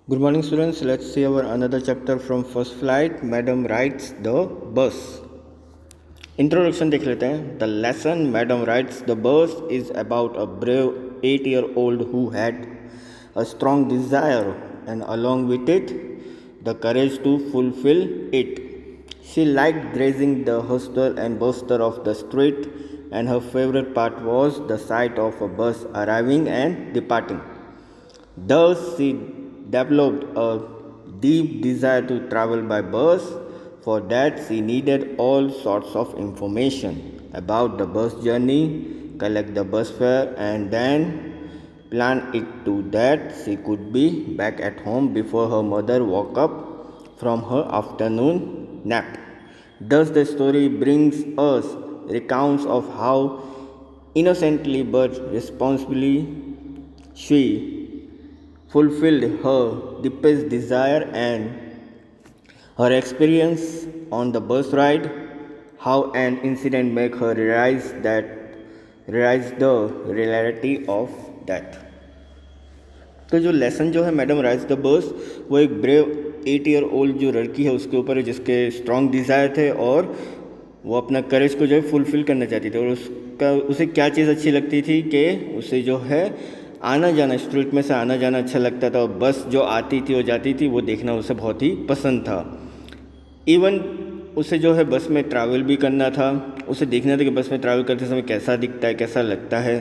Good morning, students. Let's see our another chapter from First Flight. Madam rides the bus. Introduction देख लेते हैं. The lesson Madam rides the bus is about a brave 8-year-old who had a strong desire and along with it the courage to fulfill it. She liked grazing the hustle and bustle of the street, and her favorite part was the sight of a bus arriving and departing. Thus, she developed a deep desire to travel by bus. For that, she needed all sorts of information about the bus journey, collect the bus fare, and then plan it to that she could be back at home before her mother woke up from her afternoon nap. Thus, the story brings us recounts of how innocently but responsibly she fulfilled her deepest desire and her experience on the bus ride, how an incident make her realize the reality of that. तो जो lesson जो है madam rise the bus वो एक brave 8-year-old जो लड़की है उसके ऊपर है जिसके स्ट्रॉन्ग डिज़ायर थे और वो अपना करेज को जो है फुलफ़िल करना चाहती थी। और उसे क्या चीज़ अच्छी लगती थी कि उसे जो है आना जाना स्ट्रीट में से आना जाना अच्छा लगता था और बस जो आती थी और जाती थी वो देखना उसे बहुत ही पसंद था। इवन उसे जो है बस में ट्रैवल भी करना था, उसे देखना था कि बस में ट्रैवल करते समय कैसा दिखता है, कैसा लगता है,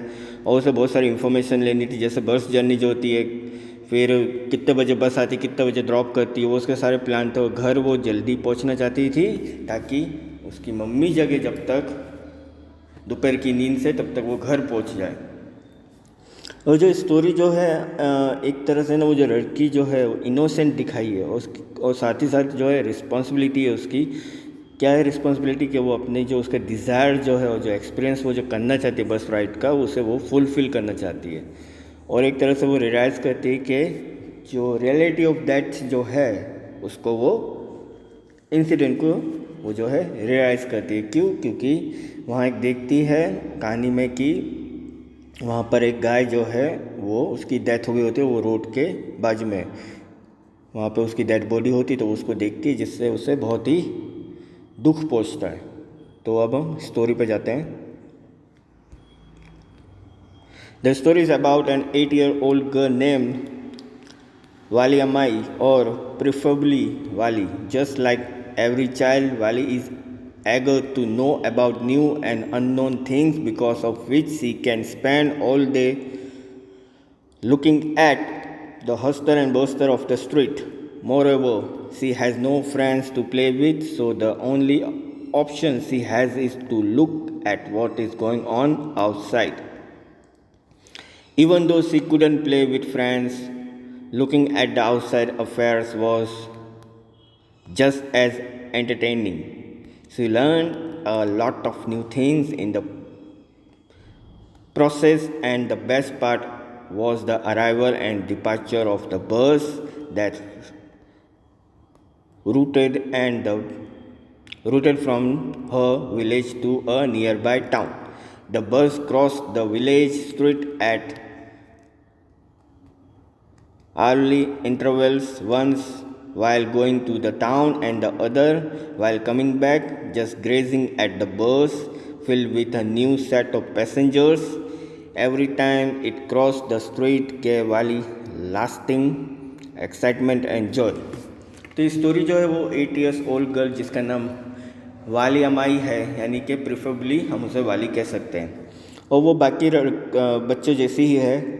और उसे बहुत सारी इन्फॉर्मेशन लेनी थी, जैसे बस जर्नी जो होती है, फिर कितने बजे बस आती, कितने बजे ड्रॉप करती है, वो उसके सारे प्लान थे। और घर वो जल्दी पहुंचना चाहती थी ताकि उसकी मम्मी जगह जब तक दोपहर की नींद से तब तक वो घर पहुंच जाए। और जो स्टोरी जो है एक तरह से ना वो जो लड़की जो है वो इनोसेंट दिखाई है और साथ ही साथ जो है रिस्पॉन्सिबिलिटी है उसकी। क्या है रिस्पॉन्सिबिलिटी कि वो अपने जो उसका डिज़ायर जो है और जो एक्सपीरियंस वो जो करना चाहती है बस राइड का उसे वो फुलफ़िल करना चाहती है। और एक तरह से वो रियलाइज़ करती है कि जो रियलिटी ऑफ दैट जो है उसको वो इंसिडेंट को वो जो है रियलाइज़ करती है। क्यों? क्योंकि वहाँ एक देखती है कहानी में कि वहाँ पर एक गाय जो है वो उसकी डेथ हो गई होती है, वो रोड के बाजू में वहाँ पे उसकी डेड बॉडी होती तो उसको देखती है, जिससे उसे बहुत ही दुख पहुँचता है। तो अब हम स्टोरी पे जाते हैं। The story is about an 8-year-old girl named वाली अमाई, और प्रिफरेबली वाली। Just like every child, Wally is eager to know about new and unknown things, because of which she can spend all day looking at the hustle and bustle of the street. Moreover, she has no friends to play with, so the only option she has is to look at what is going on outside. Even though she couldn't play with friends, looking at the outside affairs was just as entertaining. She learned a lot of new things in the process, and the best part was the arrival and departure of the bus that routed from her village to a nearby town. The bus crossed the village street at hourly intervals, once while going to the town and the other while coming back, just grazing at the bus filled with a new set of passengers. Every time it crossed the street gave Wally lasting excitement and joy. तो ये story जो है वो 8 years old girl जिसका नाम वाली अमाई है, यानी कि प्रिफरेबली हम उसे वाली कह सकते हैं, और वो बाकी बच्चों जैसी ही है।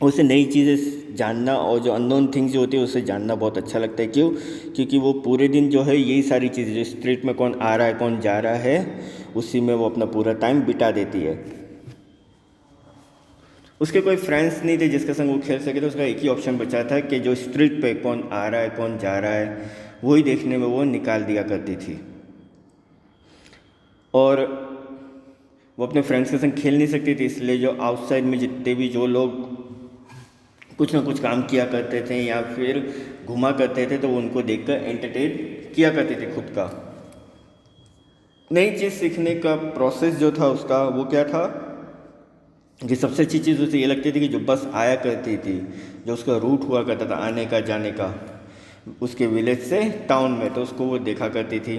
उसे नई चीज़ें जानना और जो अननोन थिंग्स जो होती है उसे जानना बहुत अच्छा लगता है। क्यों? क्योंकि वो पूरे दिन जो है यही सारी चीज़ें, जो स्ट्रीट में कौन आ रहा है कौन जा रहा है, उसी में वो अपना पूरा टाइम बिता देती है। उसके कोई फ्रेंड्स नहीं थे जिसके संग वो खेल सके, तो उसका एक ही ऑप्शन बचा था कि जो स्ट्रीट पे कौन आ रहा है कौन जा रहा है वही देखने में वो निकाल दिया करती थी। और वो अपने फ्रेंड्स के संग खेल नहीं सकती थी, इसलिए जो आउटसाइड में जितने भी जो लोग कुछ ना कुछ काम किया करते थे या फिर घुमा करते थे तो वो उनको देखकर एंटरटेन किया करते थे खुद का। नई चीज़ सीखने का प्रोसेस जो था उसका वो क्या था कि सबसे अच्छी चीज़ उसे ये लगती थी कि जो बस आया करती थी, जो उसका रूट हुआ करता था आने का जाने का उसके विलेज से टाउन में, तो उसको वो देखा करती थी।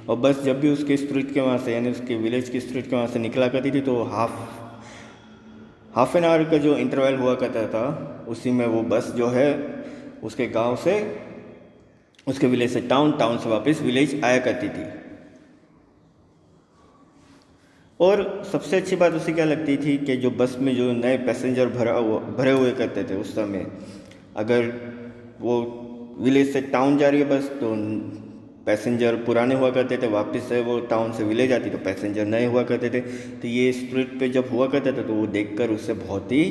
और बस जब भी उसके स्ट्रीट के वहाँ से यानी उसके विलेज की स्ट्रीट के वहाँ से निकला करती थी तो हाफ एन आवर का जो इंटरवल हुआ करता था उसी में वो बस जो है उसके गांव से, उसके विलेज से टाउन, टाउन से वापस विलेज आया करती थी। और सबसे अच्छी बात उसे क्या लगती थी कि जो बस में जो नए पैसेंजर भरे हुए करते थे उस समय, अगर वो विलेज से टाउन जा रही है बस तो पैसेंजर पुराने हुआ करते थे, वापस से वो टाउन से विलेज आती तो पैसेंजर नए हुआ करते थे। तो ये स्ट्रीट पे जब हुआ करता था तो वो देखकर उसे बहुत ही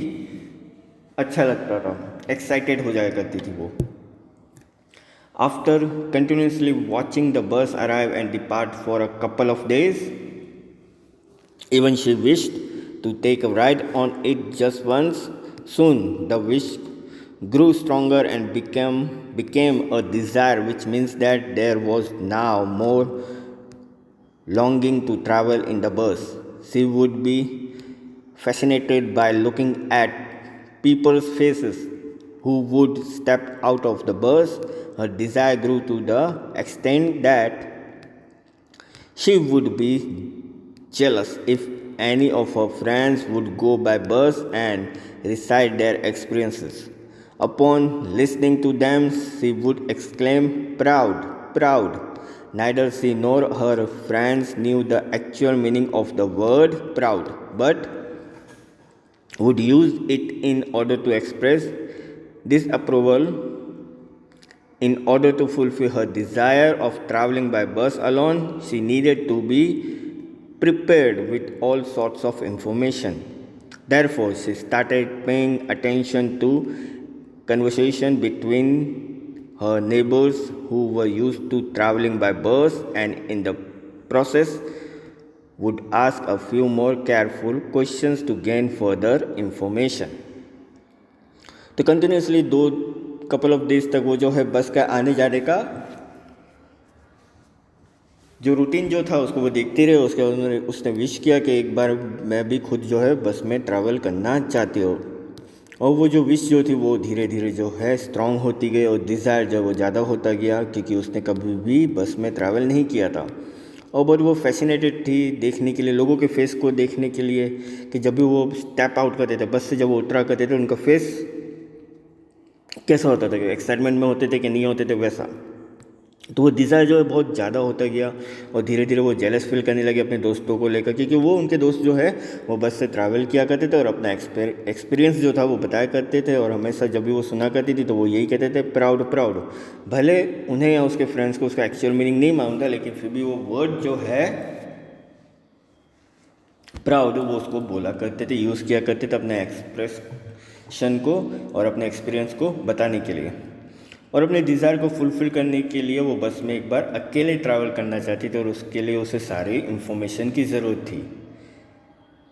अच्छा लगता था, एक्साइटेड हो जाया करती थी वो। After continuously watching the bus arrive and depart for a couple of days, even she wished to take a ride on it just once. Soon the wish grew stronger and became a desire, which means that there was now more longing to travel in the bus. She would be fascinated by looking at people's faces who would step out of the bus. Her desire grew to the extent that she would be jealous if any of her friends would go by bus and recite their experiences. Upon listening to them, she would exclaim, "Proud, proud." Neither she nor her friends knew the actual meaning of the word proud, but would use it in order to express disapproval. In order to fulfill her desire of traveling by bus alone, she needed to be prepared with all sorts of information. Therefore, she started paying attention to conversation between her neighbors who were used to traveling by bus, and in the process would ask a few more careful questions to gain further information. तो continuously दो couple of days तक वो जो है बस का आने जाने का जो रूटीन जो था उसको वो देखते रहे। उसके बाद उसने विश किया कि एक बार मैं भी खुद जो है बस में ट्रैवल करना चाहती हूँ। और वो जो विश जो थी वो धीरे धीरे जो है स्ट्रॉन्ग होती गई और डिज़ायर जो वो ज़्यादा होता गया, क्योंकि उसने कभी भी बस में ट्रैवल नहीं किया था। और बहुत वो फैसिनेटेड थी देखने के लिए, लोगों के फेस को देखने के लिए, कि जब भी वो स्टेप आउट करते थे बस से, जब वो उतरा करते थे उनका फेस कैसा होता था, कि एक्साइटमेंट में होते थे कि नहीं होते थे वैसा। तो वो डिज़ायर जो है बहुत ज़्यादा होता गया और धीरे धीरे वो जेलस फील करने लगे अपने दोस्तों को लेकर, क्योंकि वो उनके दोस्त जो है वो बस से ट्रैवल किया करते थे और अपना एक्सपीरियंस जो था वो बताया करते थे। और हमेशा जब भी वो सुना करती थी तो वो यही कहते थे, प्राउड प्राउड। भले उन्हें या उसके फ्रेंड्स को उसका एक्चुअल मीनिंग नहीं मालूम था, लेकिन फिर भी वो वर्ड जो है प्राउड वो उसको बोला करते थे, यूज़ किया करते थे अपने एक्सप्रेशन को और अपने एक्सपीरियंस को बताने के लिए। और अपने डिज़ायर को फुलफ़िल करने के लिए वो बस में एक बार अकेले ट्रैवल करना चाहती थी और उसके लिए उसे सारी इन्फॉर्मेशन की ज़रूरत थी।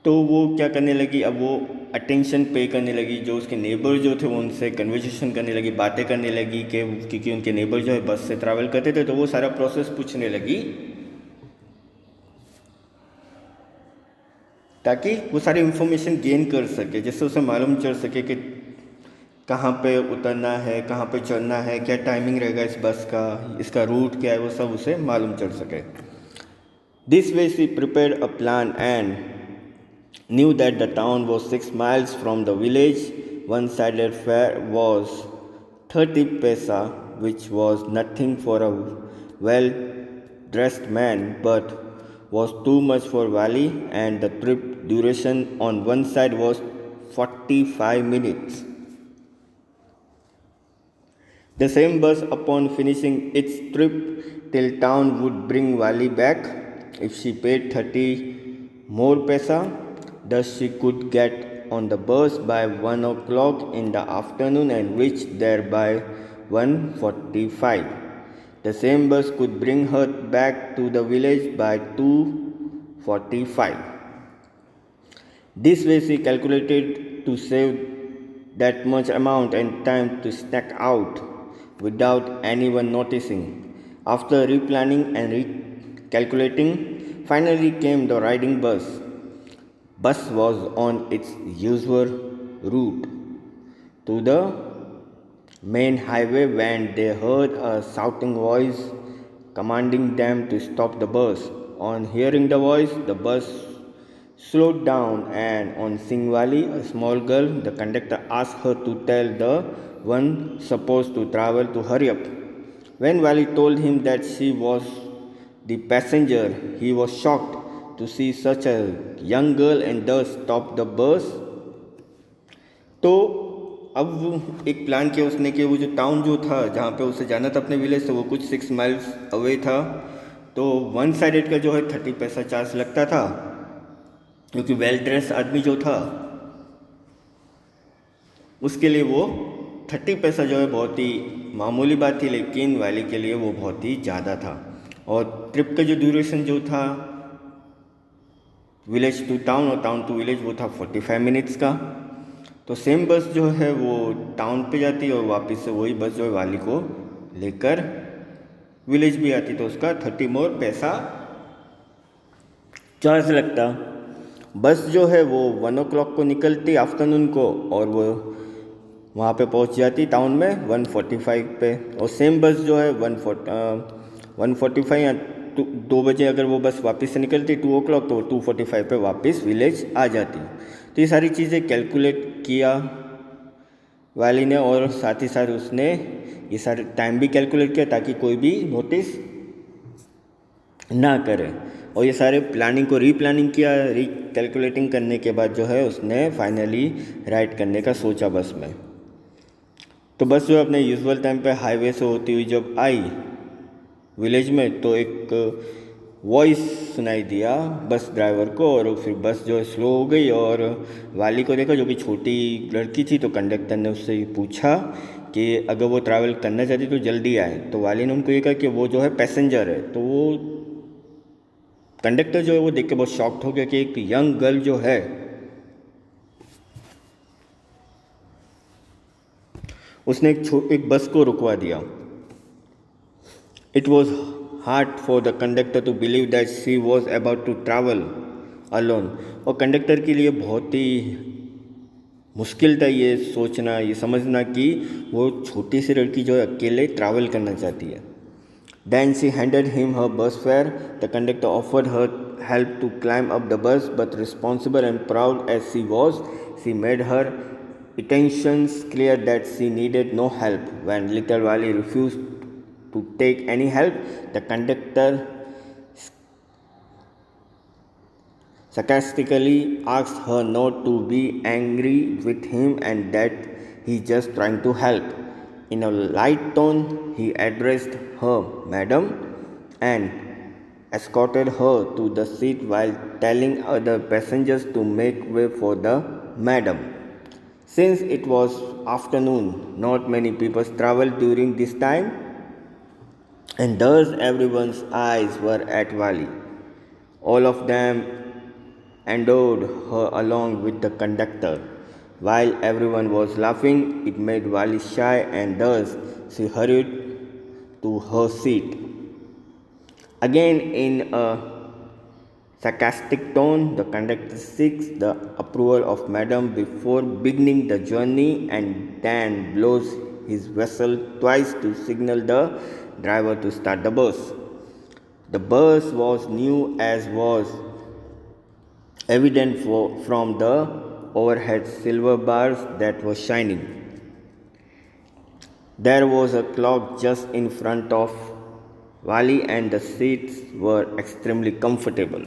तो वो क्या करने लगी, अब वो अटेंशन पे करने लगी, जो उसके नेबर जो थे वो उनसे कन्वर्सेशन करने लगी, बातें करने लगी, कि क्योंकि उनके नेबर जो है बस से ट्रैवल करते थे तो वो सारा प्रोसेस पूछने लगी, ताकि वो सारी इन्फॉर्मेशन गेन कर सके, जिससे उसे मालूम चल सके कि कहाँ पे उतरना है, कहाँ पे चढ़ना है, क्या टाइमिंग रहेगा इस बस का, इसका रूट क्या है, वो सब उसे मालूम चल सके। This way she prepared a plan and knew that the town was 6 miles from the village. One sided fair was 30 पैसा, which was nothing for a well dressed man but was too much for Wally, and the trip duration on one side was 45 minutes. The same bus, upon finishing its trip till town, would bring Wally back if she paid 30 more paisa. Thus she could get on the bus by 1 o'clock in the afternoon and reach there by 1:45. The same bus could bring her back to the village by 2:45. This way she calculated to save that much amount and time to snack out without anyone noticing. After replanning and recalculating, finally came the riding bus. bus was on its usual route to the main highway when they heard a shouting voice commanding them to stop the bus. On hearing the voice, the bus slowed down, and on seeing Wali, a small girl, the conductor asked her to tell the one supposed to travel to hurry up. When Wali told him that she was the passenger, he was shocked to see such a young girl and thus stopped the bus. तो अब एक plan किया उसने कि वो जो town जो था जहाँ पे उसे जाना था अपने विलेज से, वो कुछ 6 माइल्स अवे था। तो वन साइडेड का जो है 30 पैसा चार्ज लगता था, क्योंकि वेल ड्रेस आदमी जो था उसके लिए वो 30 पैसा जो है बहुत ही मामूली बात थी, लेकिन वाली के लिए वो बहुत ही ज़्यादा था। और ट्रिप का जो ड्यूरेशन जो था विलेज टू टाउन और टाउन टू विलेज वो था 45 मिनट्स का। तो सेम बस जो है वो टाउन पे जाती और वापस से वही बस जो है वाली को लेकर विलेज भी आती, तो उसका 30 मोर पैसा चार्ज लगता। बस जो है वो 1 o'clock को निकलती आफ्टरनून को, और वो वहाँ पे पहुँच जाती टाउन में 1:45 पे। और सेम बस जो है 1:45 या 2 बजे अगर वो बस वापस से निकलती 2 o'clock, तो 2:45 पे वापस विलेज आ जाती। तो ये सारी चीज़ें कैलकुलेट किया वाली ने, और साथ ही साथ उसने ये सारे टाइम भी कैलकुलेट किया ताकि कोई भी नोटिस ना करे। और ये सारे प्लानिंग को रीप्लानिंग किया, कैलकुलेटिंग करने के बाद जो है उसने फाइनली राइड करने का सोचा बस में। तो बस जो अपने यूजुअल टाइम पे हाईवे से होती हुई जब आई विलेज में, तो एक वॉइस सुनाई दिया बस ड्राइवर को, और फिर बस जो है स्लो हो गई। और वाली को देखा जो कि छोटी लड़की थी, तो कंडक्टर ने उससे पूछा कि अगर वो ट्रैवल करना चाहती तो जल्दी आए। तो वाली ने उनको ये कहा कि वो जो है पैसेंजर है। तो वो कंडक्टर जो है वो देख के बहुत शॉक्ड हो गया कि एक यंग गर्ल जो है उसने एक बस को रुकवा दिया। It was hard for the conductor to believe that she was about to travel alone. और कंडक्टर के लिए बहुत ही मुश्किल था ये सोचना, ये समझना कि वो छोटी सी लड़की जो है अकेले ट्रैवल करना चाहती है। Then she handed him her bus fare. The conductor offered her help to climb up the bus, but responsible and proud as she was, she made her intentions clear that she needed no help. When little Wali refused to take any help, the conductor sarcastically asked her not to be angry with him and that he just trying to help. In a light tone, he addressed her madam and escorted her to the seat while telling other passengers to make way for the madam. Since it was afternoon, not many people traveled during this time, and thus everyone's eyes were at Wali. All of them endured her along with the conductor. While everyone was laughing, it made Wali shy, and thus she hurried to her seat. Again, in a sarcastic tone, the conductor seeks the approval of Madam before beginning the journey, and then blows his whistle twice to signal the driver to start the bus. The bus was new, as was evident from the overhead silver bars that were shining. There was a clock just in front of Wali, and the seats were extremely comfortable.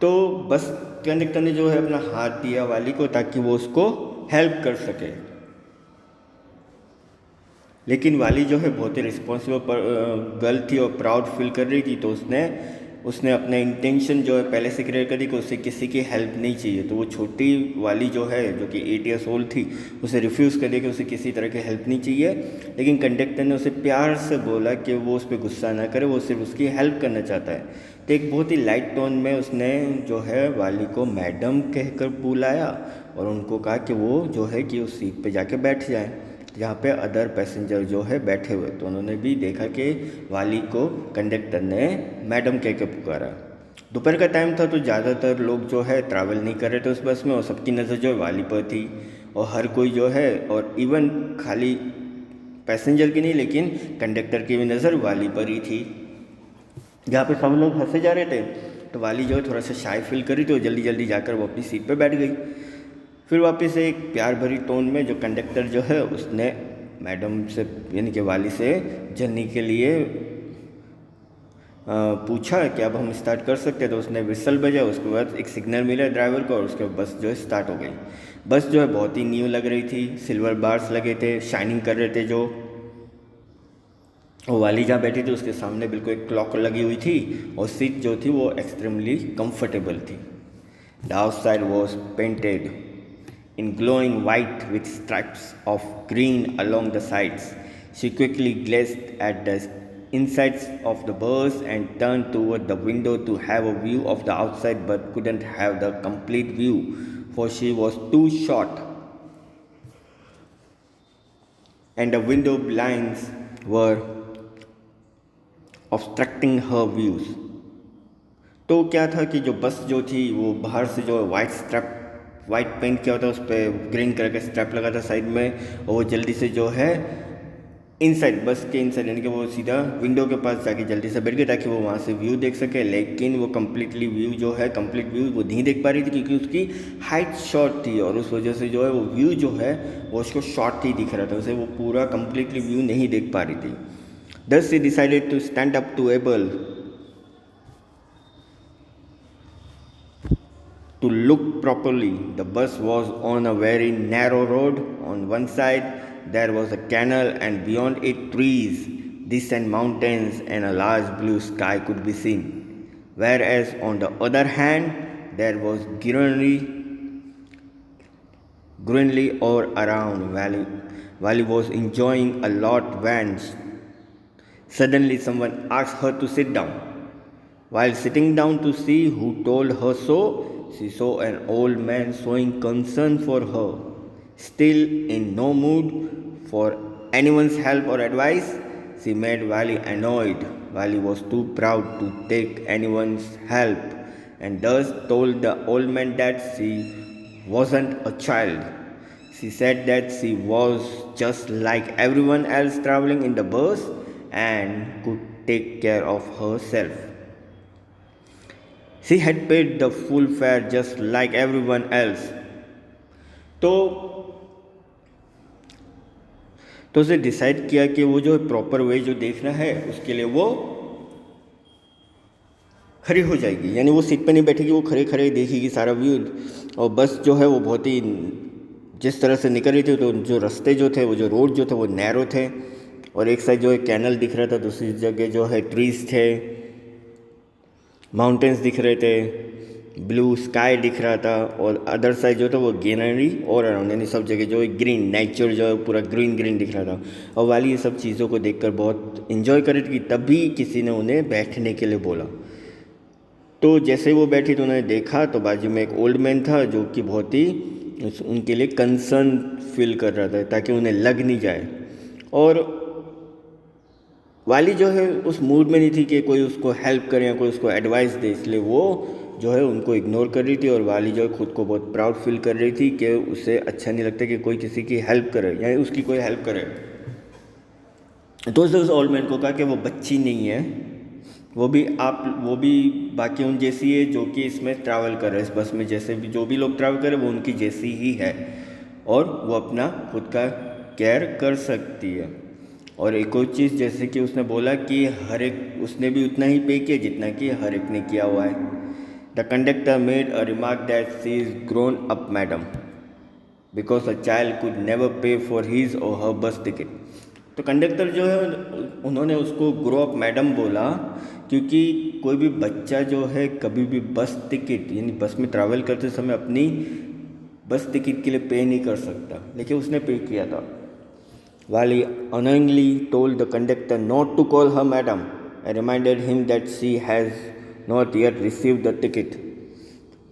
तो bus conductor ने जो है अपना हाथ दिया वाली को ताकि वो उसको हेल्प कर सके, लेकिन वाली जो है बहुत ही रिस्पॉन्सिबल गर्ल थी और प्राउड फील कर रही थी। तो उसने अपना इंटेंशन जो है पहले से क्लियर कर दी कि उसे किसी की हेल्प नहीं चाहिए। तो वो छोटी वाली जो है जो कि 8 years old थी, उसे रिफ्यूज़ कर दिया कि उसे किसी तरह की हेल्प नहीं चाहिए। लेकिन कंडक्टर ने उसे प्यार से बोला कि वो उस पर गुस्सा ना करे, वो सिर्फ उसकी हेल्प करना चाहता है। तो एक बहुत ही लाइट टोन में उसने जो है वाली को मैडम कहकर बुलाया और उनको कहा कि वो जो है कि उस सीट पे जाके बैठ जाए जहाँ पे अदर पैसेंजर जो है बैठे हुए। तो उन्होंने भी देखा कि वाली को कंडक्टर ने मैडम कह के पुकारा। दोपहर का टाइम था तो ज़्यादातर लोग जो है ट्रैवल नहीं कर रहे थे उस बस में, और सबकी नज़र जो है वाली पर थी। और हर कोई जो है, और इवन खाली पैसेंजर की नहीं लेकिन कंडक्टर की भी नज़र वाली पर ही थी। जहाँ पे सब लोग हंसे जा रहे थे तो वाली जो है थोड़ा सा शाय फील करी तो जल्दी जल्दी जाकर वो अपनी सीट पे बैठ गई। फिर वापस से एक प्यार भरी टोन में जो कंडक्टर जो है उसने मैडम से यानी कि वाली से जर्नी के लिए पूछा कि अब हम स्टार्ट कर सकते हैं। तो उसने विसल बजा, उसके बाद एक सिग्नल मिला ड्राइवर को और उसके बाद बस जो है स्टार्ट हो गई। बस जो है बहुत ही न्यू लग रही थी, सिल्वर बार्स लगे थे, शाइनिंग कर रहे थे जो। और वाली जहाँ बैठी थी उसके सामने बिल्कुल एक क्लॉक लगी हुई थी और सीट जो थी वो एक्सट्रीमली कंफर्टेबल थी। The outside was painted in glowing white with stripes of green along the sides. She quickly glanced at the insides of the bus and turned toward the window to have a view of the outside, but couldn't have the complete view for she was too short and the window blinds were obstructing her views. तो क्या था कि जो बस जो थी वो बाहर से जो वाइट पेंट किया होता है, उस पर ग्रीन कलर का स्ट्रैप लगा था साइड में, और वो जल्दी से जो है इनसाइड बस के इनसाइड यानी कि वो सीधा विंडो के पास जाके जल्दी से बैठ गए ताकि वो वहाँ से व्यू देख सके। लेकिन वो कंप्लीट व्यू वो नहीं देख पा रही थी क्योंकि उसकी हाइट शॉर्ट थी और उस वजह से जो है वो व्यू जो है वो उसको शॉर्ट ही दिख रहा था, उसे वो पूरा कंप्लीटली व्यू नहीं देख पा रही थी। Thus she decided to stand up to able to look properly. The bus was on a very narrow road. On one side there was a canal and beyond it trees, distant mountains and a large blue sky could be seen. Whereas on the other hand there was greenery all around. Valley was enjoying a lot when suddenly someone asked her to sit down. While sitting down to see who told her so, she saw an old man showing concern for her. Still in no mood for anyone's help or advice, she made Valley annoyed. Valley was too proud to take anyone's help and thus told the old man that she wasn't a child. She said that she was just like everyone else traveling in the bus and could take care of herself. She had paid the full fare just like everyone else. तो उसे decide किया कि वो जो proper way जो देखना है उसके लिए वो खड़ी हो जाएगी, यानी वो सीट पे नहीं बैठेगी, वो खड़े खड़े देखेगी सारा व्यू। और बस जो है वो बहुत ही जिस तरह से निकल रही थी तो जो रास्ते जो थे वो जो रोड जो थे वो नैरो थे और एक साइड जो है कैनल दिख रहा था, दूसरी जगह जो है ट्रीज थे, माउंटेन्स दिख रहे थे, ब्लू स्काई दिख रहा था और अदर साइड जो था वो ग्रीनरी और अराउंड यानी सब जगह जो है ग्रीन नेचर जो है पूरा ग्रीन दिख रहा था। और वाली ये सब चीज़ों को देखकर बहुत इन्जॉय कर रही थी। तभी किसी ने उन्हें बैठने के लिए बोला। तो जैसे वो बैठी तो उन्होंने देखा तो बाजू में एक ओल्ड मैन था जो कि बहुत ही उनके लिए कंसर्न फील कर रहा था ताकि उन्हें लग नहीं जाए। और वाली जो है उस मूड में नहीं थी कि कोई उसको हेल्प करे या कोई उसको एडवाइस दे, इसलिए वो जो है उनको इग्नोर कर रही थी। और वाली जो है खुद को बहुत प्राउड फील कर रही थी कि उसे अच्छा नहीं लगता कि कोई किसी की हेल्प करे या उसकी कोई हेल्प करे। तो उसने उस ओल्ड मैन को कहा कि वो बच्ची नहीं है, वो भी बाकी उन जैसी है जो कि इसमें ट्रैवल कर रहे हैं, इस बस में जैसे भी जो भी लोग ट्रैवल कर रहे हैं वो उनकी जैसी ही है और वो अपना खुद का केयर कर सकती है। और एक और चीज़ जैसे कि उसने बोला कि हर एक उसने भी उतना ही पे किया जितना कि हर एक ने किया हुआ है। The conductor made a remark that she is grown up madam because a child could never पे फॉर हिज और हर बस टिकट। तो कंडक्टर जो है उन्होंने उसको ग्रो अप मैडम बोला क्योंकि कोई भी बच्चा जो है कभी भी बस टिकट यानी बस में ट्रैवल करते समय अपनी बस टिकट के लिए पे नहीं कर सकता, लेकिन उसने पे किया था। Wally unknowingly told the conductor not to call her madam and reminded him that she has not yet received the ticket.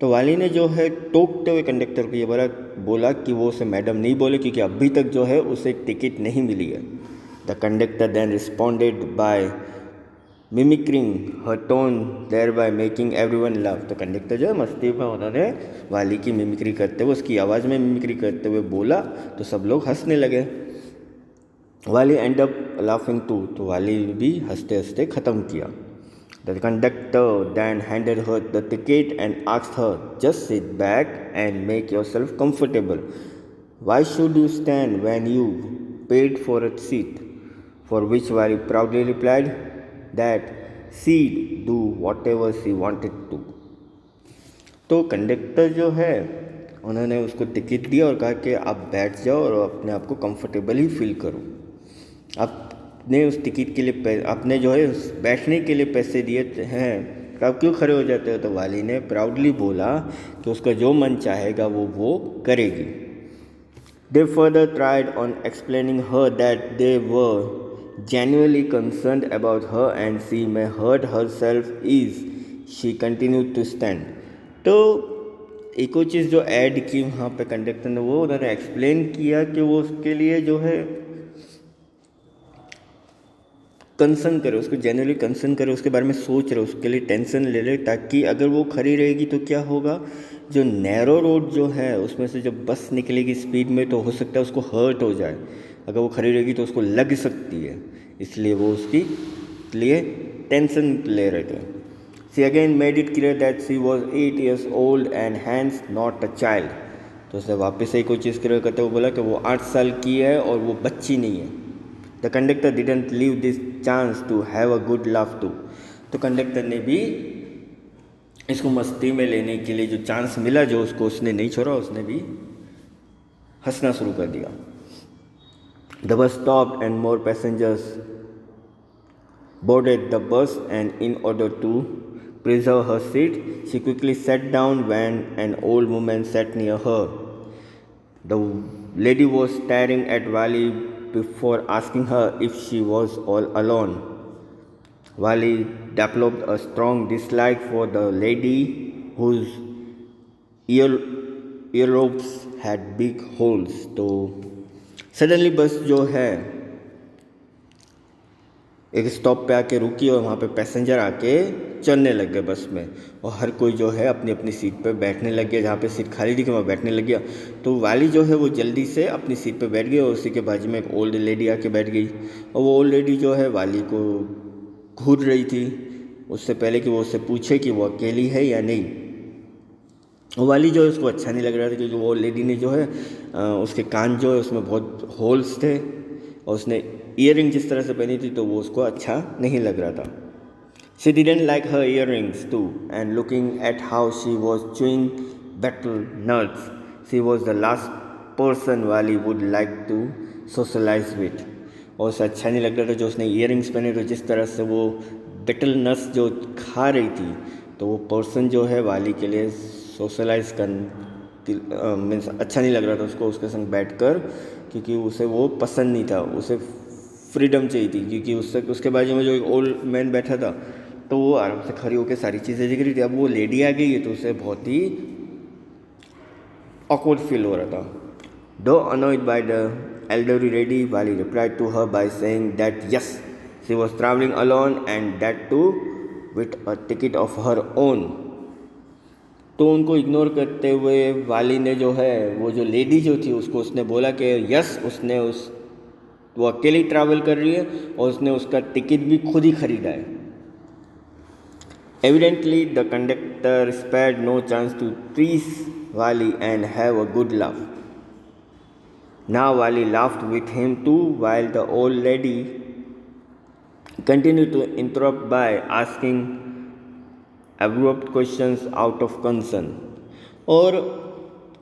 तो वाली ने जो है टोकते हुए कंडक्टर को ये बोला कि वो उसे मैडम नहीं बोले क्योंकि अभी तक जो है उसे टिकट नहीं मिली है। The conductor then responded by mimicking her tone thereby making everyone love. तो कंडक्टर जो है मस्ती में उन्होंने वाली की मिमिक्री करते हुए, उसकी आवाज़ में मिमिक्री करते हुए बोला तो सब लोग हंसने लगे। वाली एंड अप लाफिंग टू, तो वाली भी हंसते हंसते ख़त्म किया। The conductor then handed her the ticket and asked her just sit back and make yourself comfortable, why should you stand when you paid for a seat, for which Valli proudly replied that she'd do whatever she wanted to। तो conductor जो है उन्होंने उसको ticket दिया और कहा कि आप बैठ जाओ और अपने आप को कंफर्टेबल ही फील करो। आपने उस टिकट के लिए आपने जो है उस बैठने के लिए पैसे दिए हैं, तो आप क्यों खड़े हो जाते हो। तो वाली ने प्राउडली बोला कि उसका जो मन चाहेगा वो करेगी। They further tried on explaining her that they were genuinely concerned about her and she may hurt herself if she continued to stand। तो एक और चीज़ जो ऐड की वहाँ पे कंडक्टर ने, वो उन्होंने एक्सप्लेन किया कि वो उसके लिए जो है कंसर्न करे, उसको जेन्युइनली कंसर्न करे, उसके बारे में सोच रहे, उसके लिए टेंशन ले रहे, ताकि अगर वो खड़ी रहेगी तो क्या होगा, जो नैरो रोड जो है उसमें से जब बस निकलेगी स्पीड में तो हो सकता है उसको हर्ट हो जाए। अगर वो खड़ी रहेगी तो उसको लग सकती है, इसलिए वो उसकी लिए टेंशन ले रहे थे। She again made it clear that she was 8 years old and hence not a child. तो उसने वापस से कोई चीज़ क्लियर करते हुए बोला कि वो 8 साल की है और वो बच्ची नहीं है। The conductor didn't leave this chance to have a good laugh too. तो कंडक्टर ने भी इसको मस्ती में लेने के लिए जो चांस मिला जो उसको, उसने नहीं छोड़ा, उसने भी हंसना शुरू कर दिया। The bus stopped and more passengers boarded the bus and in order to preserve her seat she quickly sat down when an old woman sat near her. The lady was staring at Wali before asking her if she was all alone. Wali developed a strong dislike for the lady whose earlobes had big holes। तो suddenly बस जो है एक stop पे आके रुकी और वहाँ पे पैसेंजर आके चलने लग गए बस में, और हर कोई जो है अपनी अपनी सीट पे बैठने लग गया। जहाँ पे सीट खाली थी वहाँ बैठने लग गया। तो वाली जो है वो जल्दी से अपनी सीट पे बैठ गई और उसी के बाजू में एक ओल्ड लेडी आके बैठ गई। और वो ओल्ड लेडी जो है वाली को घूर रही थी उससे पहले कि वो उससे पूछे कि वो अकेली है या नहीं। और वाली जो है उसको अच्छा नहीं लग रहा था, क्योंकि वो लेडी ने जो है उसके कान जो है उसमें बहुत होल्स थे और उसने ईयरिंग जिस तरह से पहनी थी तो वो उसको अच्छा नहीं लग रहा था। She didn't like her earrings too and looking at how she was chewing betel nuts she was the last person Valli would like to socialise with. और उसे अच्छा नहीं लग रहा था जो उसने ईयरिंग्स पहने, तो जिस तरह से वो बेटल नट्स जो खा रही थी, तो वो पर्सन जो है वाली के लिए सोशलाइज मीन्स अच्छा नहीं लग रहा था उसको उसके संग बैठकर, क्योंकि उसे वो पसंद नहीं था, उसे फ्रीडम चाहिए थी। क्योंकि उसके बाजू में जो एक ओल्ड मैन बैठा था तो वो आराम से खड़ी होकर सारी चीज़ें दिख रही थी। अब वो लेडी आ गई है तो उसे बहुत ही ऑकवर्ड फील हो रहा था। दो annoyed by the elderly lady, Wali replied to her by saying that yes, she was traveling alone and that too with a ticket of her own। तो उनको इग्नोर करते हुए वाली ने जो है वो जो लेडी जो थी उसको उसने बोला कि यस उसने वो अकेली ट्रैवल कर रही है और उसने उसका टिकट भी खुद ही खरीदा है। Evidently the conductor spared no chance to tease Valli and have a good laugh. Now Valli laughed with him too while the old lady continued to interrupt by asking abrupt questions out of concern। और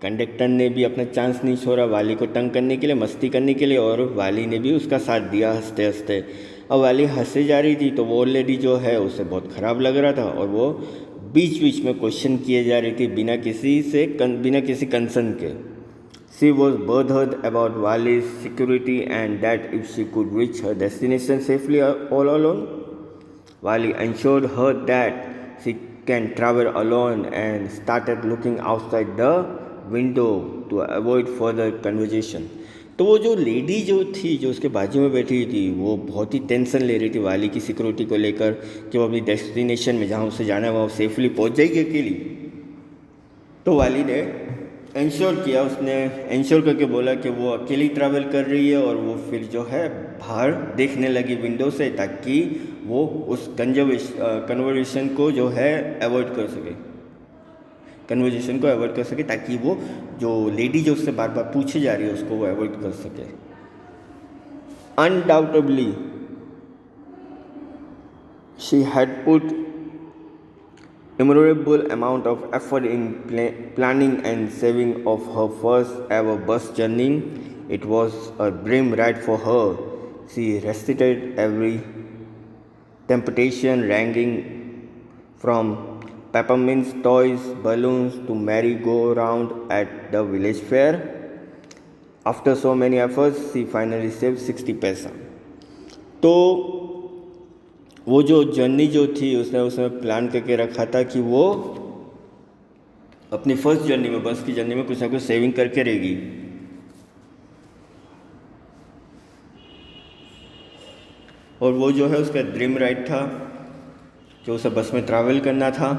conductor ने भी अपना chance नहीं छोड़ा वाली को तंग करने के लिए, मस्ती करने के लिए, और वाली ने भी उसका साथ दिया हंसते हंसते। अब वाली हंसे जा रही थी तो वो लेडी जो है उसे बहुत ख़राब लग रहा था और वो बीच बीच में क्वेश्चन किए जा रही थी बिना किसी कंसर्न के। She was bothered about Wali's security and that if she could reach her destination safely all alone। Wali ensured her that she can travel alone and started looking outside the window to avoid further conversation। तो वो जो lady जो थी जो उसके बाजू में बैठी हुई थी वो बहुत ही टेंशन ले रही थी वाली की सिक्योरिटी को लेकर कि वो अपनी डेस्टिनेशन में जहाँ उसे जाना है वहाँ सेफली पहुँच जाएगी अकेली। तो वाली ने इंश्योर किया, उसने इंश्योर करके बोला कि वो अकेली ट्रैवल कर रही है और वो फिर जो है बाहर देखने लगी विंडो से ताकि वो उस कन्वर्सेशन को जो है अवॉइड कर सके, कन्वर्सेशन को अवॉइड कर सके ताकि वो जो लेडी जो उससे बार बार पूछी जा रही है उसको वो अवॉइड कर सके। Undoubtedly she had put immeasurable amount of effort in planning and saving of her first ever bus journey. It was a dream ride for her. She resisted every temptation, ranging from peppermint toys, balloons to merry-go-round at the village fair. After so many efforts, she finally saved 60 पैसा। तो वो जो journey जो थी उसने उसमें plan करके रखा था कि वो अपनी फर्स्ट जर्नी में, बस की जर्नी में कुछ ना कुछ सेविंग करके रहेगी। और वो जो है उसका ड्रीम राइड था जो उसे बस में ट्रैवल करना था।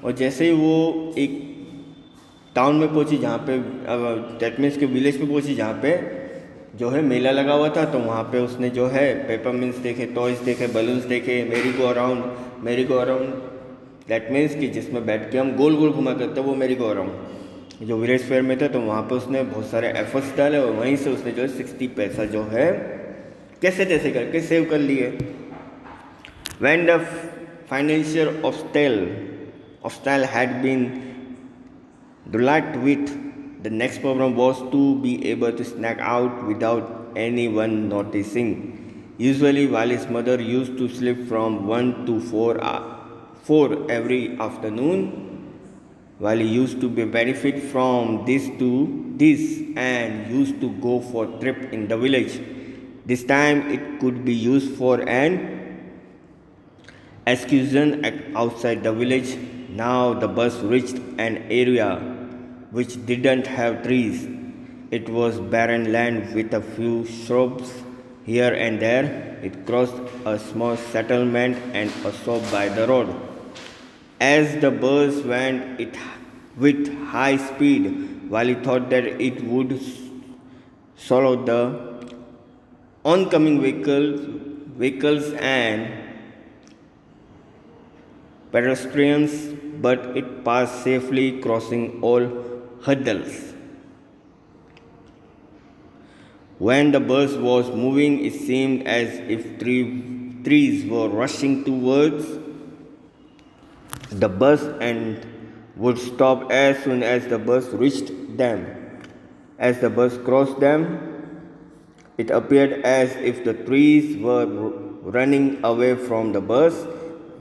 और जैसे ही वो एक टाउन में पहुंची जहाँ पे दैट मीन्स के विलेज पे पहुंची जहाँ पे जो है मेला लगा हुआ था, तो वहाँ पे उसने जो है पेपरमिंट्स देखे, टॉयज़ देखे, बलून्स देखे, मेरी गो अराउंड दैट मीन्स कि जिसमें बैठ के हम गोल गोल घुमा करते वो मेरी गो अराउंड जो विलेज फेयर में था। तो वहाँ पे उसने बहुत सारे एफर्ट्स डाले और वहीं से उसने जो है 60 पैसा जो है कैसे तैसे करके सेव कर लिए। When the financial obstacle had been delight with, the next problem was to be able to snack out without anyone noticing. Usually, Wali's mother used to sleep from 1 to 4 every afternoon. Wali used to benefit from this and used to go for a trip in the village. This time it could be used for an excursion outside the village. Now the bus reached an area which didn't have trees. It was barren land with a few shrubs here and there. It crossed a small settlement and a shop by the road. As the bus went with high speed, Wali thought that it would swallow the oncoming vehicles and pedestrians, but it passed safely, crossing all hurdles. When the bus was moving, it seemed as if trees were rushing towards the bus and would stop as soon as the bus reached them. As the bus crossed them, it appeared as if the trees were running away from the bus.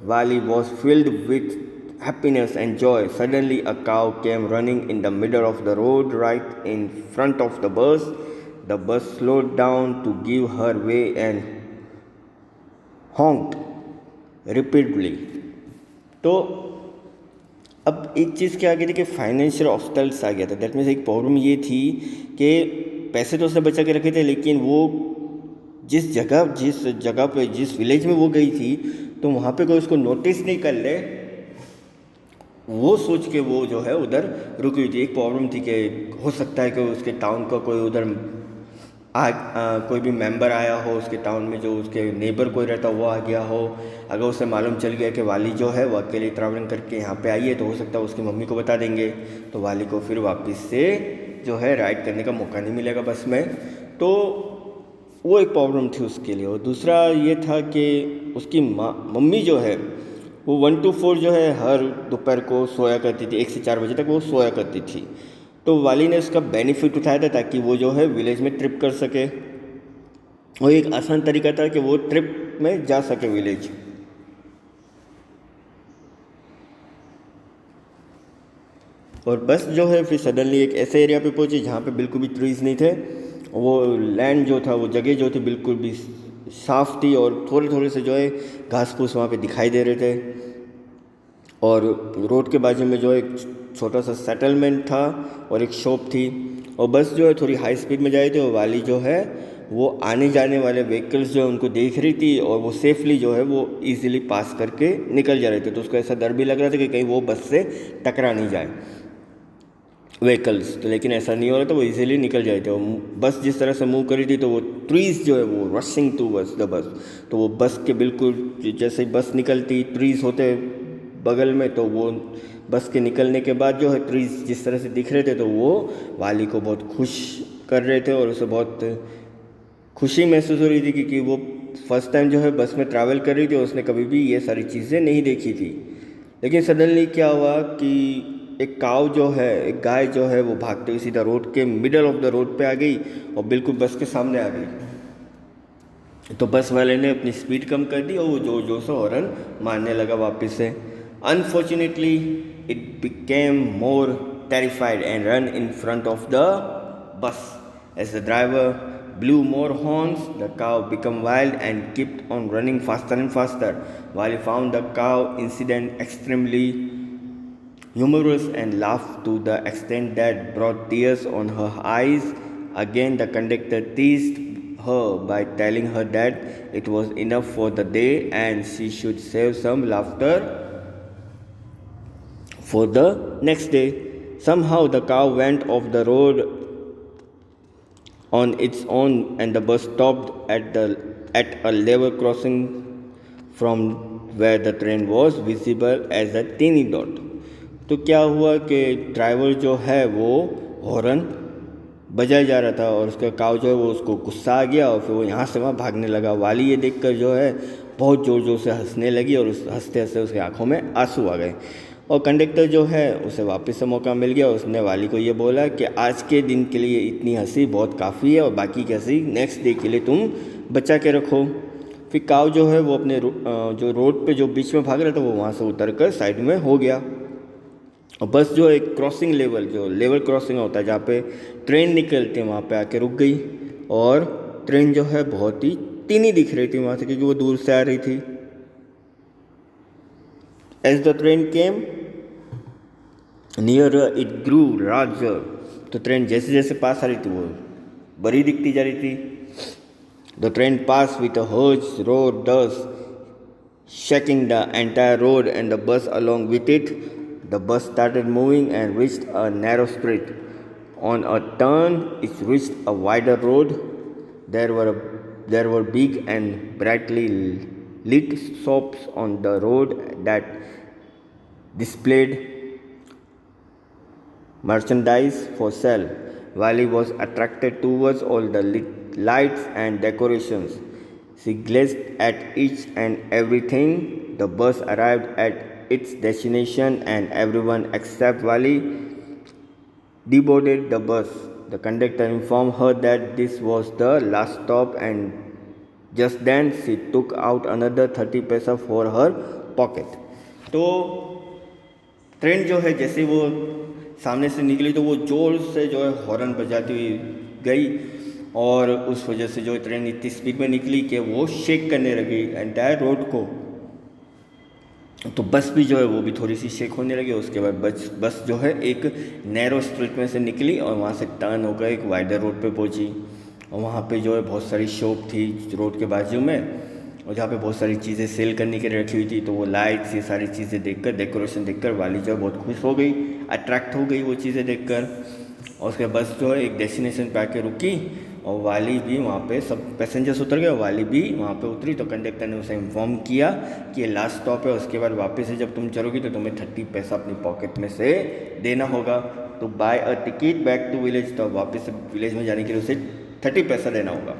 Wali was filled with happiness and joy. Suddenly, a cow came running in the middle of the road right in front of the bus. The bus slowed down to give her way and honked repeatedly. तो अब एक चीज़ क्या आ गई थी कि financial obstacles आ गया था। That means एक प्रॉब्लम ये थी कि पैसे तो उसने बचा के रखे थे, लेकिन वो जिस जगह पे जिस विलेज में वो गई थी तो वहाँ पे कोई उसको नोटिस नहीं कर ले, वो सोच के वो जो है उधर रुकी हुई थी। एक प्रॉब्लम थी कि हो सकता है कि उसके टाउन का कोई उधर कोई भी मेंबर आया हो उसके टाउन में, जो उसके नेबर कोई रहता वो आ गया हो। अगर उसे मालूम चल गया कि वाली जो है वो अकेले ट्रैवलिंग करके यहाँ पे आई है, तो हो सकता है उसकी मम्मी को बता देंगे, तो वाली को फिर वापस से जो है राइड करने का मौका नहीं मिलेगा बस में। तो वो एक प्रॉब्लम थी उसके लिए। और दूसरा ये था कि उसकी मम्मी जो है वो 1 to 4 जो है हर दोपहर को सोया करती थी, 1 से 4 बजे तक वो सोया करती थी। तो वाली ने उसका बेनिफिट उठाया था ताकि वो जो है विलेज में ट्रिप कर सके, और एक आसान तरीका था कि वो ट्रिप में जा सके विलेज। और बस जो है फिर सडनली एक ऐसे एरिया पे पहुंची जहाँ पे बिल्कुल भी ट्रीज़ नहीं थे। वो लैंड जो था, वो जगह जो थी बिल्कुल भी साफ़ थी और थोड़े थोड़े से जो है घास फूस वहाँ पे दिखाई दे रहे थे। और रोड के बाजू में जो एक छोटा सा सेटलमेंट था और एक शॉप थी। और बस जो है थोड़ी हाई स्पीड में जा रही थी और वाली जो है वो आने जाने वाले व्हीकल्स जो है उनको देख रही थी और वो सेफली जो है वो इजीली पास करके निकल जा रहे थे। तो उसको ऐसा डर भी लग रहा था कि कहीं वो बस से टकरा नहीं जाए व्हीकल्स, तो लेकिन ऐसा नहीं हो रहा था, वो इजीली निकल जाए थे। और बस जिस तरह से मूव करी थी तो वो ट्रीज जो है वो रशिंग टू द बस, तो वो बस के बिल्कुल जैसे ही बस निकलती ट्रीज होते बगल में, तो वो बस के निकलने के बाद जो है ट्रीज जिस तरह से दिख रहे थे तो वो वाली को बहुत खुश कर रहे थे और उसे बहुत खुशी महसूस हो रही थी क्योंकि वो फर्स्ट टाइम जो है बस में ट्रैवल कर रही थी और उसने कभी भी ये सारी चीज़ें नहीं देखी थी। लेकिन सडनली क्या हुआ कि एक काव जो है, एक गाय जो है वो भागते हुए सीधा रोड के मिडल ऑफ द रोड पे आ गई और बिल्कुल बस के सामने आ गई। तो बस वाले ने अपनी स्पीड कम कर दी और वो जोर जोर से हॉर्न मारने लगा वापस से। Unfortunately it became more terrified and run in front of the bus. As the driver blew more horns, the cow became wild and kept on running faster and faster. While he found the cow incident extremely humorous and laughed to the extent that brought tears on her eyes. Again, the conductor teased her by telling her that it was enough for the day and she should save some laughter for the next day. Somehow, the cow went off the road on its own and the bus stopped at a level crossing from where the train was visible as a teeny dot. तो क्या हुआ कि driver जो है वो horn बजाया जा रहा था और उसका काव जो है वो उसको गुस्सा आ गया और फिर वो यहाँ से वहाँ भागने लगा। वाली ये देखकर जो है बहुत ज़ोर ज़ोर से हंसने लगी और उस हंसते हंसते उसकी आंखों में आंसू आ गए। और कंडक्टर जो है उसे वापस से मौका मिल गया। उसने वाली को ये बोला कि आज के दिन के लिए इतनी हंसी बहुत काफ़ी है और बाकी की हंसी नेक्स्ट डे के लिए तुम बचा के रखो। फिर काव जो है वो अपने जो रोड पे जो बीच में भाग रहा था वो वहाँ से उतर कर साइड में हो गया। और बस जो एक क्रॉसिंग लेवल जो लेवल क्रॉसिंग होता है जहाँ पे ट्रेन निकलती है वहाँ पे आके रुक गई और ट्रेन जो है बहुत ही टीनी दिख रही थी वहाँ से क्योंकि वो दूर से आ रही थी। As the train came nearer, it grew larger. तो ट्रेन जैसे जैसे पास आ रही थी वो बड़ी दिखती जा रही थी। The train passed with a huge roar dust, shaking the entire road and the bus along with it. The bus started moving and reached a narrow street. On a turn, it reached a wider road. There were big and brightly lit shops on the road that displayed merchandise for sale. Wally was attracted towards all the lights and decorations. She gazed at each and everything. The bus arrived at its destination and everyone except Wally deboarded the bus. The conductor informed her that this was the last stop and just then she took out another 30 paisa for her pocket. तो train जो है जैसे वो सामने से निकली तो वो ज़ोर से जो है हॉर्न बजाती हुई गई और उस वजह से जो ट्रेन इतनी स्पीड में निकली कि वो शेक करने लगी एंटायर रोड को। तो बस भी जो है वो भी थोड़ी सी शेक होने लगी। उसके बाद बस जो है एक नैरो स्ट्रीट में से निकली और वहाँ से टर्न होकर एक वाइडर रोड पे पहुँची और वहाँ पे जो है बहुत सारी शॉप थी रोड के बाजू में और जहाँ पे बहुत सारी चीज़ें सेल करने के लिए रखी हुई थी। तो वो लाइट्स ये सारी चीज़ें देखकर डेकोरेशन देखकर वाली जो है बहुत खुश हो गई, अट्रैक्ट हो गई वो चीज़ें देखकर। और उसके बस जो है एक डेस्टिनेशन पे आके रुकी और वाली भी वहाँ पे सब पैसेंजर्स उतर गए, वाली भी वहाँ पे उतरी। तो कंडक्टर ने उसे इन्फॉर्म किया कि ये लास्ट स्टॉप है, उसके बाद वापस से जब तुम चलोगी तो तुम्हें 30 पैसा अपनी पॉकेट में से देना होगा। तो buy a ticket back to village, तो वापस से विलेज में जाने के लिए उसे 30 पैसा देना होगा।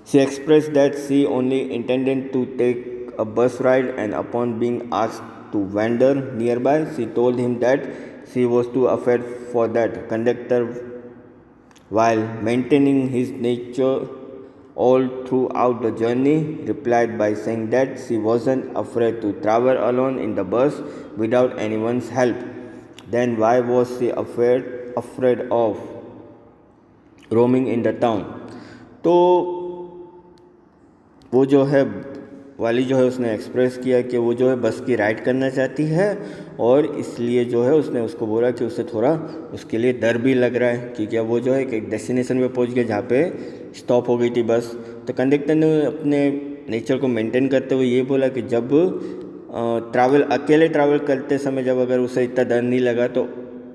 She expressed that she only intended to take a bus ride and upon being asked to wander nearby, she told him that she was too afraid for that. Conductor, while maintaining his nature all throughout the journey, replied by saying that she wasn't afraid to travel alone in the bus without anyone's help. Then why was she afraid of roaming in the town? तो वो जो है वाली जो है उसने express किया कि वो जो है बस की राइड करना चाहती है और इसलिए जो है उसने उसको बोला कि उसे थोड़ा उसके लिए डर भी लग रहा है क्योंकि अब वो जो है एक डेस्टिनेशन पे पहुंच गया जहाँ पे स्टॉप हो गई थी बस। तो कंडक्टर ने अपने नेचर को मेंटेन करते हुए ये बोला कि जब अकेले ट्रैवल करते समय जब अगर उसे इतना डर नहीं लगा तो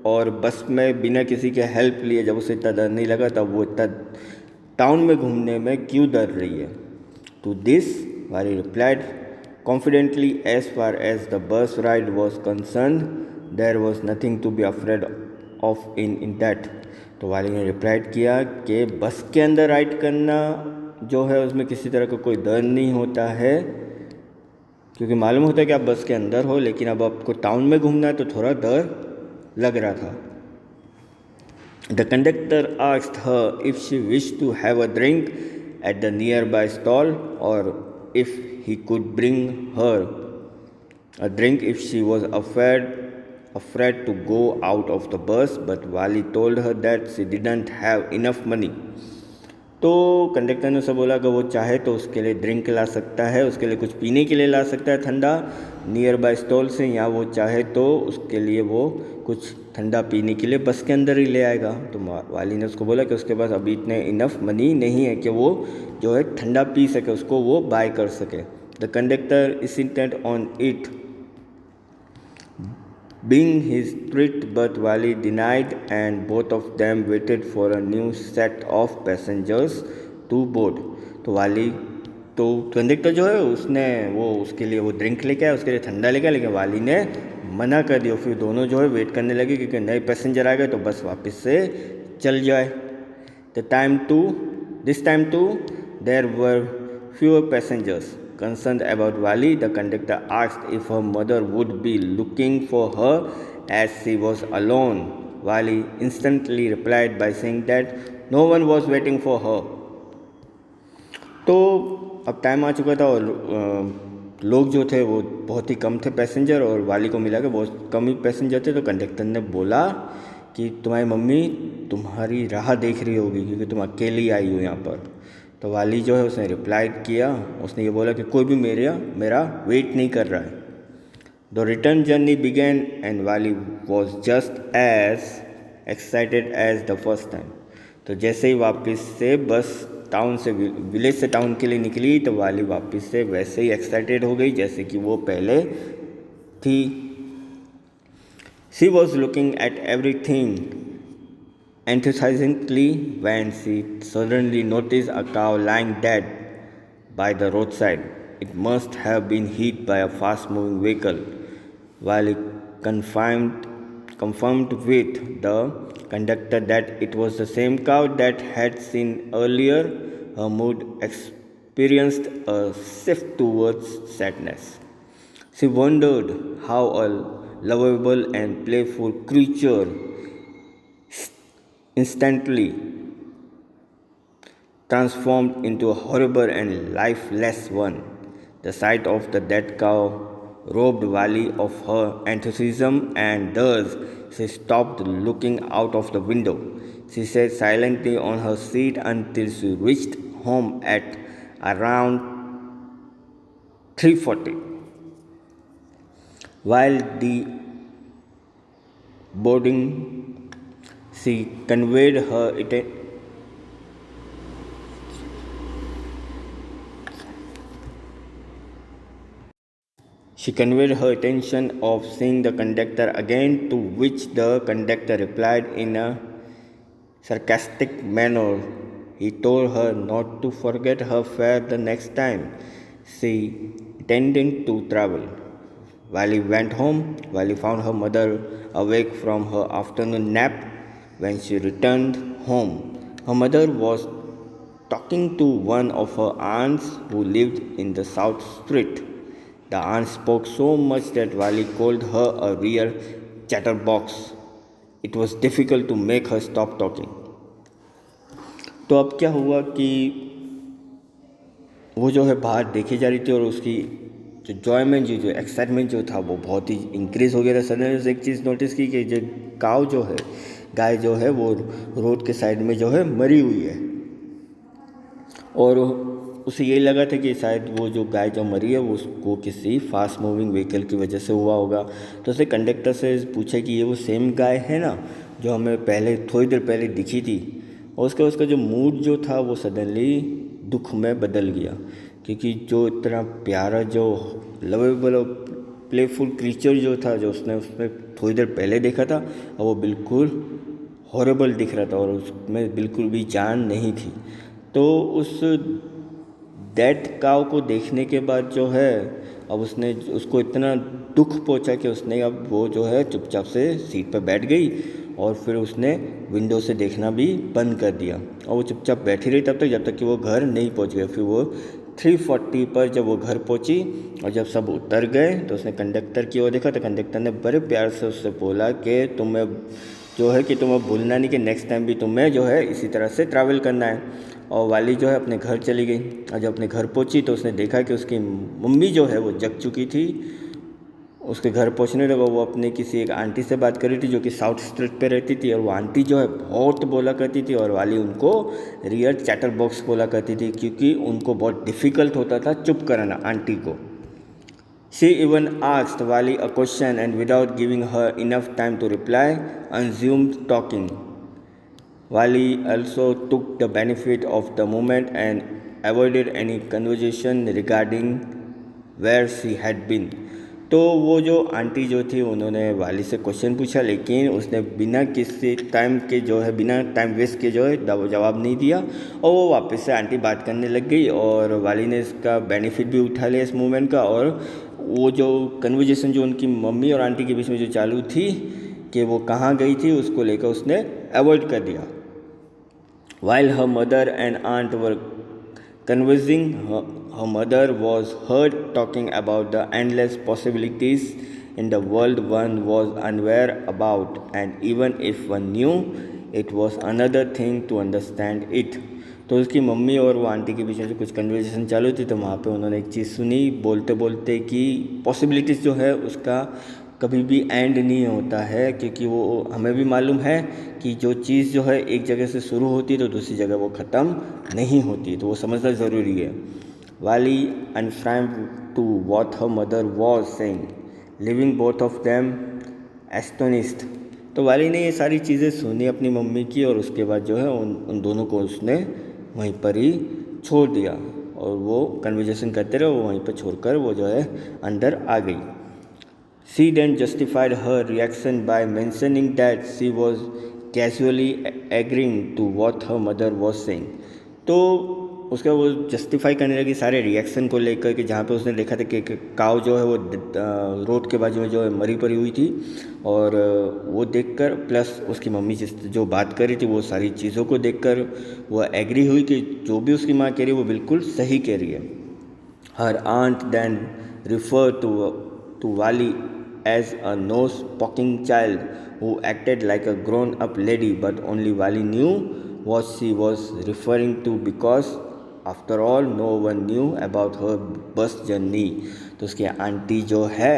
और बस में बिना किसी के हेल्प लिए जब उसे इतना डर नहीं लगा तब वो इतना टाउन में घूमने में क्यों डर रही है। To this Valli replied confidently as far as the bus ride was concern there was nothing to be afraid of in that. तो वाली ने रिप्लाइड किया कि बस के अंदर राइड करना जो है उसमें किसी तरह का कोई डर नहीं होता है क्योंकि मालूम होता है कि आप बस के अंदर हो, लेकिन अब आपको टाउन में घूमना है तो थोड़ा डर लग रहा था। The conductor asked her if she wish to have a drink at the nearby stall और if he could bring her a drink if she was afraid to go out of the bus, but Wali told her that she didn't have enough money. तो conductor ने उसे बोला कि वो चाहे तो उसके लिए ड्रिंक ला सकता है, उसके लिए कुछ पीने के लिए ला सकता है ठंडा नियर बाय स्टॉल से, या वो चाहे तो उसके लिए वो कुछ ठंडा पीने के लिए बस के अंदर ही ले आएगा। तो वाली ने उसको बोला कि उसके पास अभी इतने इनफ मनी नहीं है कि वो जो है ठंडा पी सके, उसको वो बाय कर सके। The conductor insisted on it being his treat, but Wali denied and both of them waited for a new set of passengers to board. तो कंडक्टर जो है उसने वो उसके लिए वो ड्रिंक लेके आया, उसके लिए ठंडा लेके आया, लेकिन वाली ने मना कर दिया। फिर दोनों जो है वेट करने लगे क्योंकि नए पैसेंजर आ गए तो बस वापस से चल जाए। This time too there were fewer passengers. Concerned about Wali, the conductor asked if her mother would be looking for her as she was alone. Wali instantly replied by saying that no one was waiting for her. तो अब time आ चुका था और लोग जो थे वो बहुत ही कम थे पैसेंजर, और वाली को मिला कि बहुत कम ही पैसेंजर थे। तो कंडक्टर ने बोला कि तुम्हारी मम्मी तुम्हारी राह देख रही होगी क्योंकि तुम अकेली आई हो यहाँ पर। तो वाली जो है उसने रिप्लाई किया, उसने ये बोला कि कोई भी मेरा वेट नहीं कर रहा है। The return journey began and Valli was just as excited as the first time. तो जैसे ही वापस से बस टाउन से विलेज से टाउन के लिए निकली तो वाली वापस से वैसे ही एक्साइटेड हो गई जैसे कि वो पहले थी। She was looking at everything enthusiastically when she suddenly noticed a cow lying dead by the roadside. It must have been hit by a fast-moving vehicle. While it confirmed with the conductor that it was the same cow that had seen earlier, her mood experienced a shift towards sadness. She wondered how a lovable and playful creature instantly transformed into a horrible and lifeless one. The sight of the dead cow robbed Wali of her enthusiasm, and thus she stopped looking out of the window. She sat silently on her seat until she reached home at around 3:40. While the boarding she conveyed her attention of seeing the conductor again, to which the conductor replied in a sarcastic manner. He told her not to forget her fare the next time she intended to travel. Wali went home. Wali found her mother awake from her afternoon nap. When she returned home, her mother was talking to one of her aunts who lived in the south street. The aunt spoke so much that Wali called her a real chatterbox. It was difficult to make her stop talking. तो अब क्या हुआ कि वो जो है बाहर देखी जा रही थी और उसकी जो जॉयमेंट जो एक्साइटमेंट जो था वो बहुत ही इंक्रीज़ हो गया था। सडनली उसे एक चीज़ नोटिस की कि जो काव जो है गाय जो है वो रोड के साइड में जो है मरी हुई है, और उसे यही लगा था कि शायद वो जो गाय जो मरी है वो उसको किसी फास्ट मूविंग व्हीकल की वजह से हुआ होगा। तो उसने कंडक्टर से पूछा कि ये वो सेम गाय है ना जो हमें पहले थोड़ी देर पहले दिखी थी। और उसका जो मूड जो था वो सडनली दुख में बदल गया, क्योंकि जो इतना प्यारा जो लवेबल और प्लेफुल क्रीचर जो था जो उसने थोड़ी देर पहले देखा था, और वो बिल्कुल हॉरेबल दिख रहा था और उसमें बिल्कुल भी जान नहीं थी। तो उस डेड काव को देखने के बाद जो है अब उसको इतना दुख पहुंचा कि उसने अब वो जो है चुपचाप से सीट पर बैठ गई और फिर उसने विंडो से देखना भी बंद कर दिया और वो चुपचाप बैठी रही तब तक जब तक कि वो घर नहीं पहुंच गए। फिर वो 3:40 पर जब वो घर पहुंची और जब सब उतर गए तो उसने कंडक्टर की ओर देखा तो कंडक्टर ने बड़े प्यार से उससे बोला कि तुम्हें जो है कि तुम्हें भूलना नहीं कि नेक्स्ट टाइम भी तुम्हें जो है इसी तरह से ट्रैवल करना है। और वाली जो है अपने घर चली गई और जब अपने घर पहुंची तो उसने देखा कि उसकी मम्मी जो है वो जग चुकी थी। उसके घर पहुंचने लगा वो अपने किसी एक आंटी से बात कर रही थी जो कि साउथ स्ट्रीट पे रहती थी और वो आंटी जो है बहुत बोला करती थी और वाली उनको रियल चैटर बॉक्स बोला करती थी क्योंकि उनको बहुत डिफ़िकल्ट होता था चुप कराना आंटी को। She even asked Wali a question and without giving her enough time to reply, resumed talking. Wali also took the benefit of the moment and avoided any conversation regarding where she had been. तो वो जो aunty जो थी उन्होंने वाली से question पूछा लेकिन उसने बिना किसी टाइम के जो है बिना टाइम वेस्ट के जो है जवाब नहीं दिया और वो वापस से आंटी बात करने लग गई और वाली ने इसका बेनिफिट भी उठा लिया इस मोमेंट का। और वो जो कन्वर्जेसन जो उनकी मम्मी और आंटी के बीच में जो चालू थी कि वो कहाँ गई थी उसको लेकर उसने अवॉइड कर दिया। While her mother and aunt were conversing, her mother was heard talking about the endless possibilities in the world one was unaware about, and even if one knew, it was another thing to understand it. तो उसकी mummy और वो aunty के बीच में जो कुछ conversation चालू थी तो वहाँ पे उन्होंने एक चीज़ सुनी बोलते बोलते कि पॉसिबिलिटीज़ जो है उसका कभी भी एंड नहीं होता है, क्योंकि वो हमें भी मालूम है कि जो चीज़ जो है एक जगह से शुरू होती है तो दूसरी जगह वो ख़त्म नहीं होती, तो वो समझना ज़रूरी है। वाली अनफ्राइड to what her mother was saying, leaving both of them astonished. तो वाली ने ये सारी चीज़ें सुनी अपनी मम्मी की और उसके बाद जो है उन दोनों को उसने वहीं पर ही छोड़ दिया और वो कन्वर्सेशन करते रहे, वो वहीं पर छोड़कर वो जो है अंदर आ गई। She then justified her reaction by mentioning that she was casually agreeing to what her mother was saying. तो उसका वो जस्टिफाई करने लगी सारे रिएक्शन को लेकर कि जहाँ पे उसने देखा था कि काव जो है वो रोड के बाजू में जो है मरी पड़ी हुई थी और वो देखकर प्लस उसकी मम्मी जो बात कर रही थी वो सारी चीज़ों को देखकर वो एग्री हुई कि जो भी उसकी माँ कह रही है वो बिल्कुल सही कह रही है। Her aunt then referred to Wali as a nose-poking child who acted like a grown-up lady, but only Wali knew what she was referring to because after all no one knew about her bus journey. तो उसकी aunty जो है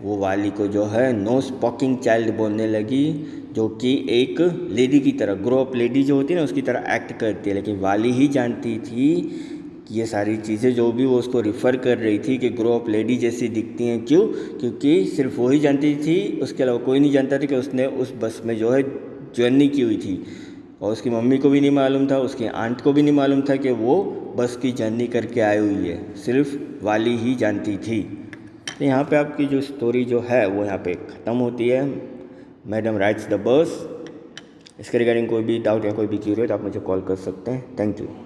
वो वाली को जो है knows popping child बोलने लगी जो कि एक लेडी की तरह ग्रो अप लेडी जो होती है ना उसकी तरह एक्ट करती है, लेकिन वाली ही जानती थी ये सारी चीज़ें जो भी वो उसको रिफ़र कर रही थी कि ग्रो अप लेडी जैसी दिखती हैं। क्यों? क्योंकि सिर्फ वही जानती थी, उसके अलावा कोई नहीं जानता था कि उसने उस बस में जो है जर्नी की हुई थी और उसकी मम्मी को भी नहीं मालूम था, उसके आंट को भी नहीं मालूम था कि वो बस की जर्नी करके आई हुई है, सिर्फ वाली ही जानती थी। तो यहाँ पे आपकी जो स्टोरी जो है वो यहाँ पे ख़त्म होती है। Madam rights the bus. इसके रिगार्डिंग कोई भी डाउट या कोई भी क्यूरी हो तो आप मुझे कॉल कर सकते हैं। Thank you.